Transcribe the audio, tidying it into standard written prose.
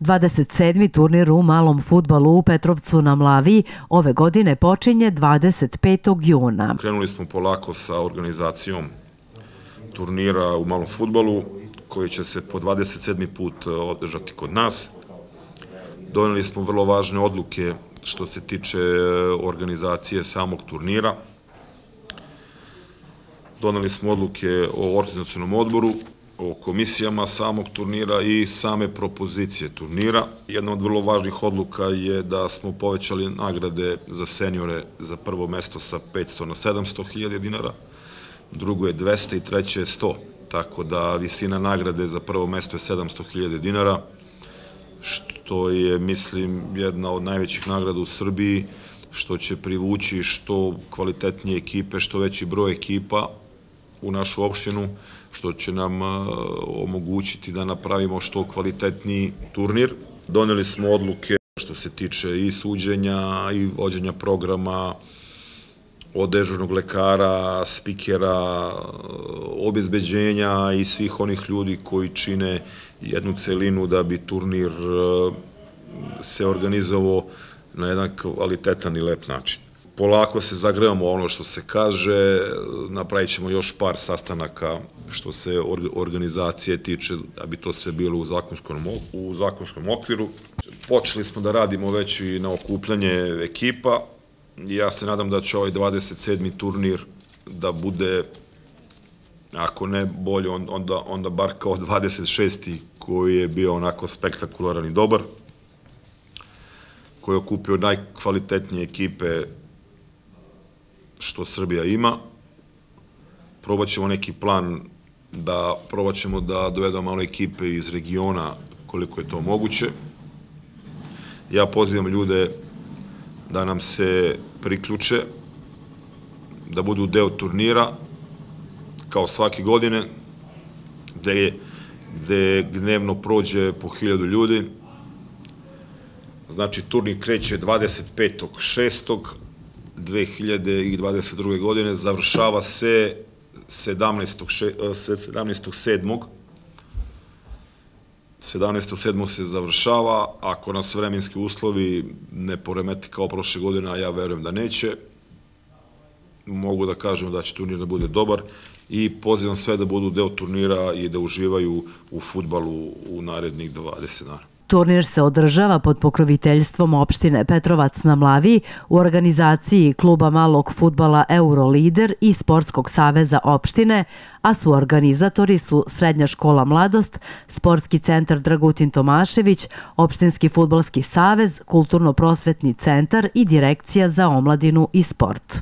27. turnir u malom fudbalu u Petrovcu na Mlavi ove godine počinje 25. juna. Krenuli smo polako sa organizacijom turnira u malom fudbalu koji će se po 27. put održati kod nas. Doneli smo vrlo važne odluke što se tiče organizacije samog turnira. Doneli smo odluke o organizacionom odboru, o komisijama samog turnira i same propozicije turnira. Jedna od vrlo važnih odluka je da smo povećali nagrade za seniore za prvo mesto sa 500 na 700.000 dinara, drugo je 200 i treće je 100. Tako da visina nagrade za prvo mesto je 700.000 dinara, što je, mislim, jedna od najvećih nagrada u Srbiji, što će privući što kvalitetnije ekipe, što veći broj ekipa u našu opštinu, što će nam omogućiti da napravimo što kvalitetniji turnir. Doneli smo odluke što se tiče i suđenja i vođenja programa, od dežurnog lekara, spikera, obezbeđenja i svih onih ljudi koji čine jednu celinu da bi turnir se organizovao na jedan kvalitetan i lep način. Polako se zagrevamo ono što se kaže, napravit ćemo još par sastanaka što se organizacije tiče, da bi to sve bilo u zakonskom okviru. Počeli smo da radimo već i na okupljanje ekipa. Ja se nadam da će ovaj 27. turnir da bude, ako ne bolje, onda bar kao 26. koji je bio onako spektakularan i dobar, koji je okupio najkvalitetnije ekipe što Srbija ima. Probat ćemo neki plan da dovedemo malo ekipe iz regiona koliko je to moguće. Ja pozivam ljude da nam se priključe, da budu deo turnira, kao svake godine, gde dnevno prođe po 1000 ljudi. Znači, turnir kreće 25.6.2022. godine, završava se 17.7. 17.7. se završava, ako nas vremenski uslovi ne poremeti kao prošle godine, a ja verujem da neće, mogu da kažem da će turnir da bude dobar i pozivam sve da budu deo turnira i da uživaju u fudbalu u narednih 20 dana. Turnir se održava pod pokroviteljstvom opštine Petrovac na Mlavi u organizaciji kluba malog fudbala Eurolider i Sportskog saveza opštine, a suorganizatori su Srednja škola Mladost, Sportski centar Dragutin Tomašević, Opštinski fudbalski savez, Kulturno-prosvetni centar i Direkcija za omladinu i sport.